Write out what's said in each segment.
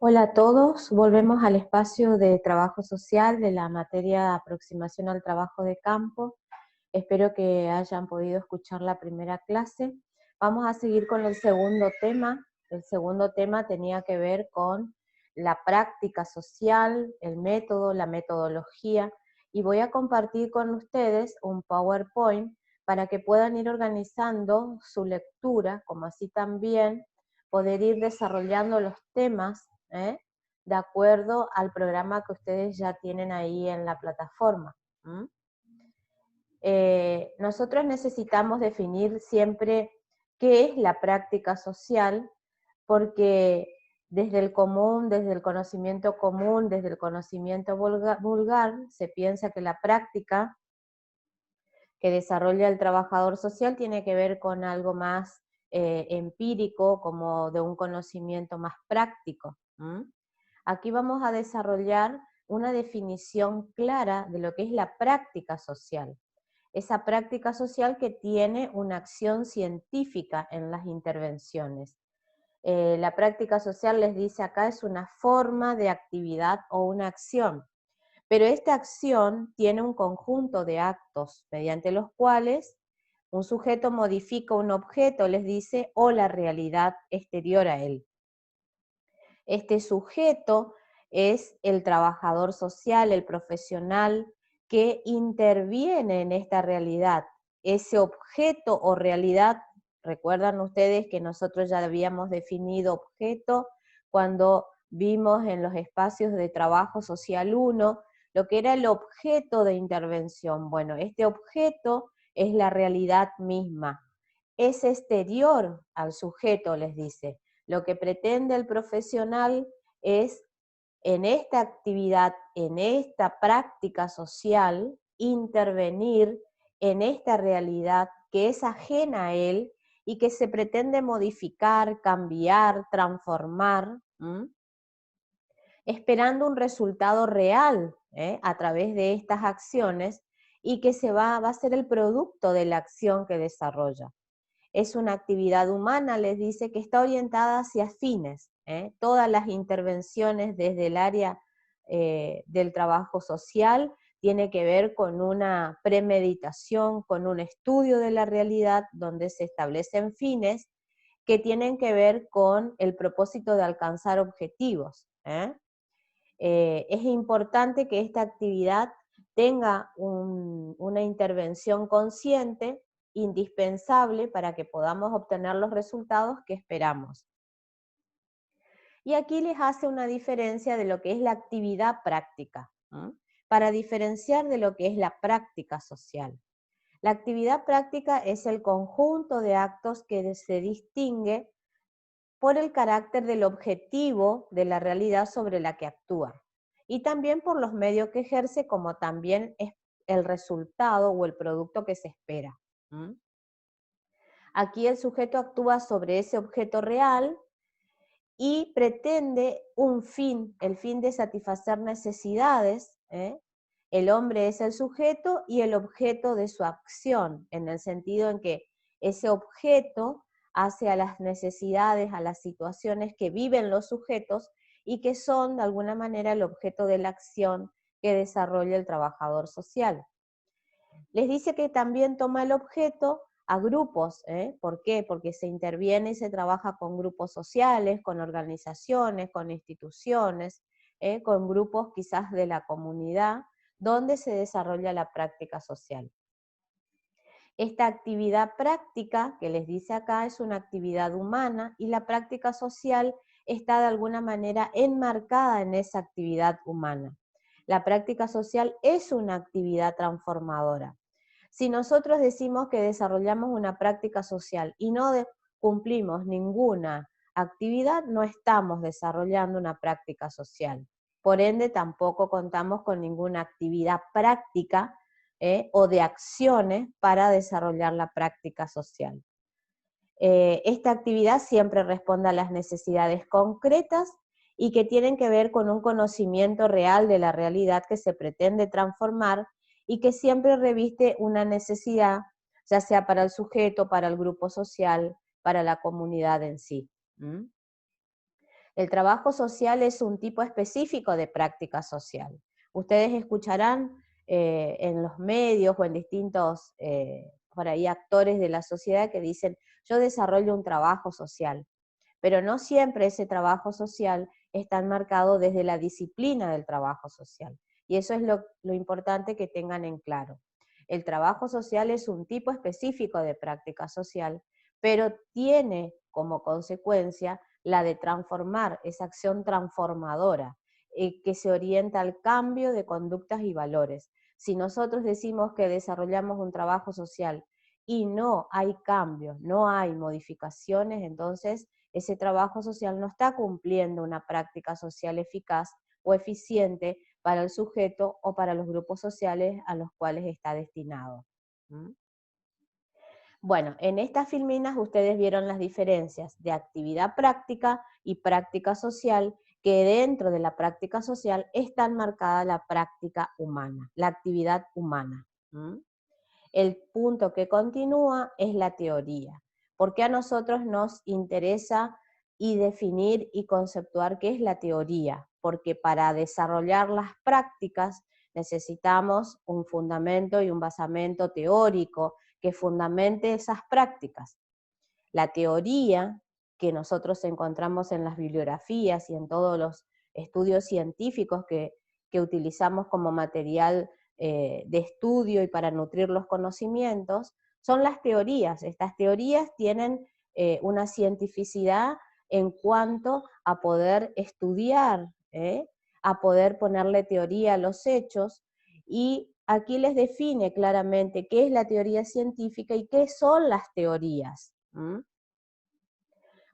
Hola a todos, volvemos al espacio de trabajo social de la materia aproximación al trabajo de campo. Espero que hayan podido escuchar la primera clase. Vamos a seguir con el segundo tema. El segundo tema tenía que ver con la práctica social, el método, la metodología, y voy a compartir con ustedes un PowerPoint para que puedan ir organizando su lectura, como así también poder ir desarrollando los temas de acuerdo al programa que ustedes ya tienen ahí en la plataforma. Nosotros necesitamos definir siempre qué es la práctica social, porque desde el común, desde el conocimiento común, desde el conocimiento vulgar, se piensa que la práctica que desarrolla el trabajador social tiene que ver con algo más empírico, como de un conocimiento más práctico. Aquí vamos a desarrollar una definición clara de lo que es la práctica social. Esa práctica social que tiene una acción científica en las intervenciones. La práctica social, les dice acá, es una forma de actividad o una acción. Pero esta acción tiene un conjunto de actos mediante los cuales un sujeto modifica un objeto, les dice, o la realidad exterior a él. Este sujeto es el trabajador social, el profesional que interviene en esta realidad. Ese objeto o realidad, recuerdan ustedes que nosotros ya habíamos definido objeto cuando vimos en los espacios de trabajo social 1, lo que era el objeto de intervención. Bueno, este objeto es la realidad misma. Es exterior al sujeto, les dice. Lo que pretende el profesional es, en esta actividad, en esta práctica social, intervenir en esta realidad que es ajena a él y que se pretende modificar, cambiar, transformar, esperando un resultado real a través de estas acciones y que va a ser el producto de la acción que desarrolla. Es una actividad humana, les dice, que está orientada hacia fines. Todas las intervenciones desde el área del trabajo social tiene que ver con una premeditación, con un estudio de la realidad donde se establecen fines que tienen que ver con el propósito de alcanzar objetivos. Es importante que esta actividad tenga una intervención consciente, indispensable para que podamos obtener los resultados que esperamos. Y aquí les hace una diferencia de lo que es la actividad práctica, para diferenciar de lo que es la práctica social. La actividad práctica es el conjunto de actos que se distingue por el carácter del objetivo de la realidad sobre la que actúa, y también por los medios que ejerce, como también es el resultado o el producto que se espera. Aquí el sujeto actúa sobre ese objeto real y pretende un fin, el fin de satisfacer necesidades. El hombre es el sujeto y el objeto de su acción, en el sentido en que ese objeto hace a las necesidades, a las situaciones que viven los sujetos y que son de alguna manera el objeto de la acción que desarrolla el trabajador social. Les dice que también toma el objeto a grupos. ¿Por qué? Porque se interviene y se trabaja con grupos sociales, con organizaciones, con instituciones, con grupos quizás de la comunidad, donde se desarrolla la práctica social. Esta actividad práctica, que les dice acá, es una actividad humana, y la práctica social está de alguna manera enmarcada en esa actividad humana. La práctica social es una actividad transformadora. Si nosotros decimos que desarrollamos una práctica social y no cumplimos ninguna actividad, no estamos desarrollando una práctica social. Por ende, tampoco contamos con ninguna actividad práctica o de acciones para desarrollar la práctica social. Esta actividad siempre responde a las necesidades concretas y que tienen que ver con un conocimiento real de la realidad que se pretende transformar y que siempre reviste una necesidad, ya sea para el sujeto, para el grupo social, para la comunidad en sí. El trabajo social es un tipo específico de práctica social. Ustedes escucharán en los medios o en distintos por ahí actores de la sociedad que dicen, yo desarrollo un trabajo social, pero no siempre ese trabajo social está enmarcado desde la disciplina del trabajo social. Y eso es lo importante que tengan en claro. El trabajo social es un tipo específico de práctica social, pero tiene como consecuencia la de transformar, esa acción transformadora, que se orienta al cambio de conductas y valores. Si nosotros decimos que desarrollamos un trabajo social y no hay cambios, no hay modificaciones, entonces ese trabajo social no está cumpliendo una práctica social eficaz o eficiente para el sujeto o para los grupos sociales a los cuales está destinado. ¿Mm? Bueno, en estas filminas ustedes vieron las diferencias de actividad práctica y práctica social, que dentro de la práctica social está enmarcada la práctica humana, la actividad humana. ¿Mm? El punto que continúa es la teoría. ¿Por qué a nosotros nos interesa y definir y conceptuar qué es la teoría? Porque para desarrollar las prácticas necesitamos un fundamento y un basamento teórico que fundamente esas prácticas. La teoría que nosotros encontramos en las bibliografías y en todos los estudios científicos que utilizamos como material de estudio y para nutrir los conocimientos, son las teorías. Estas teorías tienen una cientificidad en cuanto a poder estudiar, a poder ponerle teoría a los hechos, y aquí les define claramente qué es la teoría científica y qué son las teorías. ¿Mm?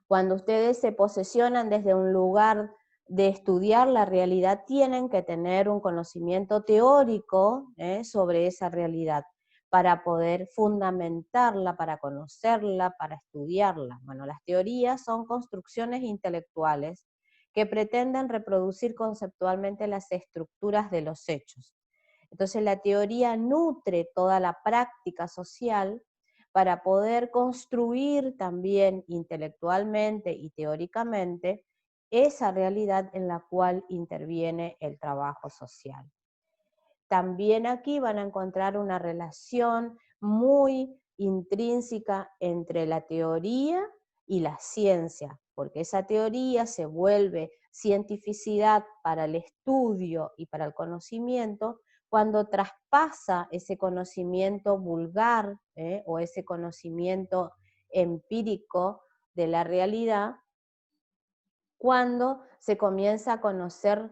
Cuando ustedes se posesionan desde un lugar de estudiar la realidad, tienen que tener un conocimiento teórico sobre esa realidad para poder fundamentarla, para conocerla, para estudiarla. Bueno, las teorías son construcciones intelectuales que pretenden reproducir conceptualmente las estructuras de los hechos. Entonces la teoría nutre toda la práctica social para poder construir también intelectualmente y teóricamente esa realidad en la cual interviene el trabajo social. También aquí van a encontrar una relación muy intrínseca entre la teoría y la ciencia, porque esa teoría se vuelve cientificidad para el estudio y para el conocimiento cuando traspasa ese conocimiento vulgar o ese conocimiento empírico de la realidad, cuando se comienza a conocer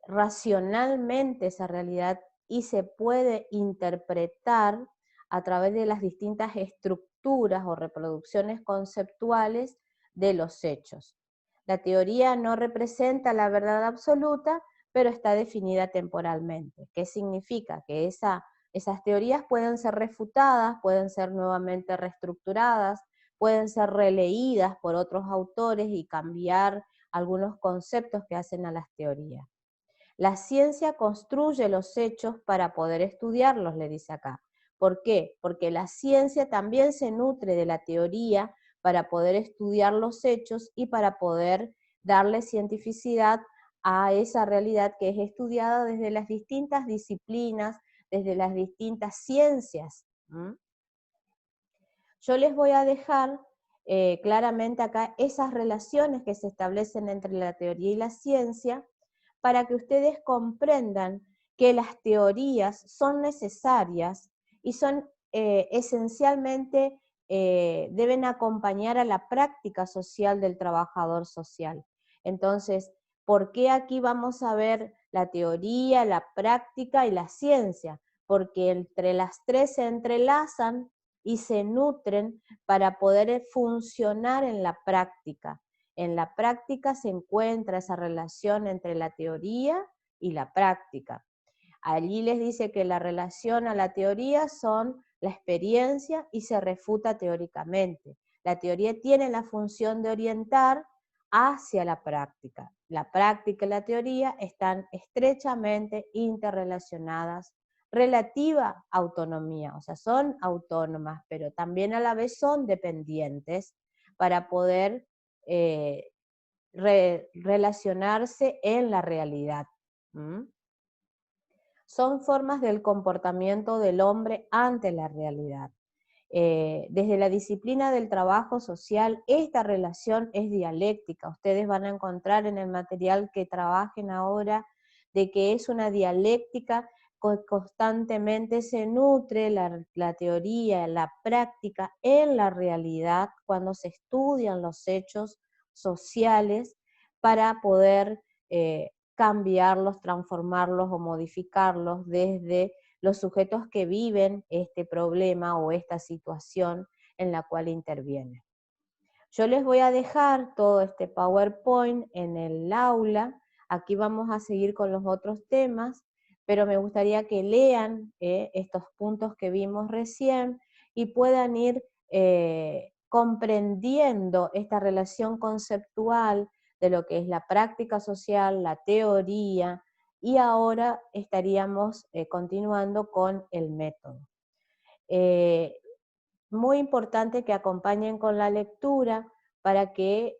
racionalmente esa realidad y se puede interpretar a través de las distintas estructuras o reproducciones conceptuales de los hechos. La teoría no representa la verdad absoluta, pero está definida temporalmente. ¿Qué significa? Que esas teorías pueden ser refutadas, pueden ser nuevamente reestructuradas, pueden ser releídas por otros autores y cambiar algunos conceptos que hacen a las teorías. La ciencia construye los hechos para poder estudiarlos, le dice acá. ¿Por qué? Porque la ciencia también se nutre de la teoría para poder estudiar los hechos y para poder darle cientificidad a esa realidad que es estudiada desde las distintas disciplinas, desde las distintas ciencias. Yo les voy a dejar claramente acá esas relaciones que se establecen entre la teoría y la ciencia para que ustedes comprendan que las teorías son necesarias y son esencialmente, deben acompañar a la práctica social del trabajador social. Entonces, ¿por qué aquí vamos a ver la teoría, la práctica y la ciencia? Porque entre las tres se entrelazan y se nutren para poder funcionar en la práctica. En la práctica se encuentra esa relación entre la teoría y la práctica. Allí les dice que la relación a la teoría son la experiencia y se refuta teóricamente. La teoría tiene la función de orientar hacia la práctica. La práctica y la teoría están estrechamente interrelacionadas, relativa autonomía, o sea, son autónomas, pero también a la vez son dependientes para poder relacionarse en la realidad. ¿Mm? Son formas del comportamiento del hombre ante la realidad. Desde la disciplina del trabajo social, esta relación es dialéctica. Ustedes van a encontrar en el material que trabajen ahora de que es una dialéctica, constantemente se nutre la teoría, la práctica en la realidad cuando se estudian los hechos sociales para poder cambiarlos, transformarlos o modificarlos desde los sujetos que viven este problema o esta situación en la cual intervienen. Yo les voy a dejar todo este PowerPoint en el aula. Aquí vamos a seguir con los otros temas, pero me gustaría que lean estos puntos que vimos recién y puedan ir comprendiendo esta relación conceptual de lo que es la práctica social, la teoría, y ahora estaríamos continuando con el método. Muy importante que acompañen con la lectura para que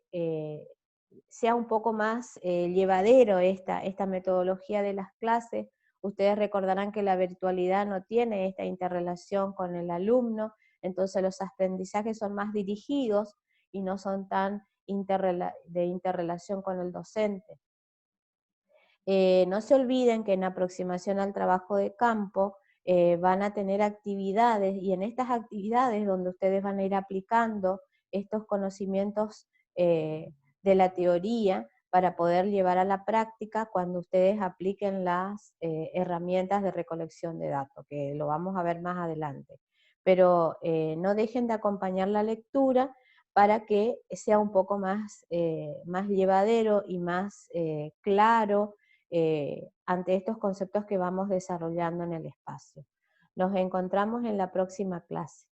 sea un poco más llevadero esta metodología de las clases. Ustedes recordarán que la virtualidad no tiene esta interrelación con el alumno, entonces los aprendizajes son más dirigidos y no son tan de interrelación con el docente. No se olviden que en aproximación al trabajo de campo van a tener actividades, y en estas actividades donde ustedes van a ir aplicando estos conocimientos de la teoría para poder llevar a la práctica cuando ustedes apliquen las herramientas de recolección de datos, que lo vamos a ver más adelante. Pero no dejen de acompañar la lectura para que sea un poco más, más llevadero y más claro ante estos conceptos que vamos desarrollando en el espacio. Nos encontramos en la próxima clase.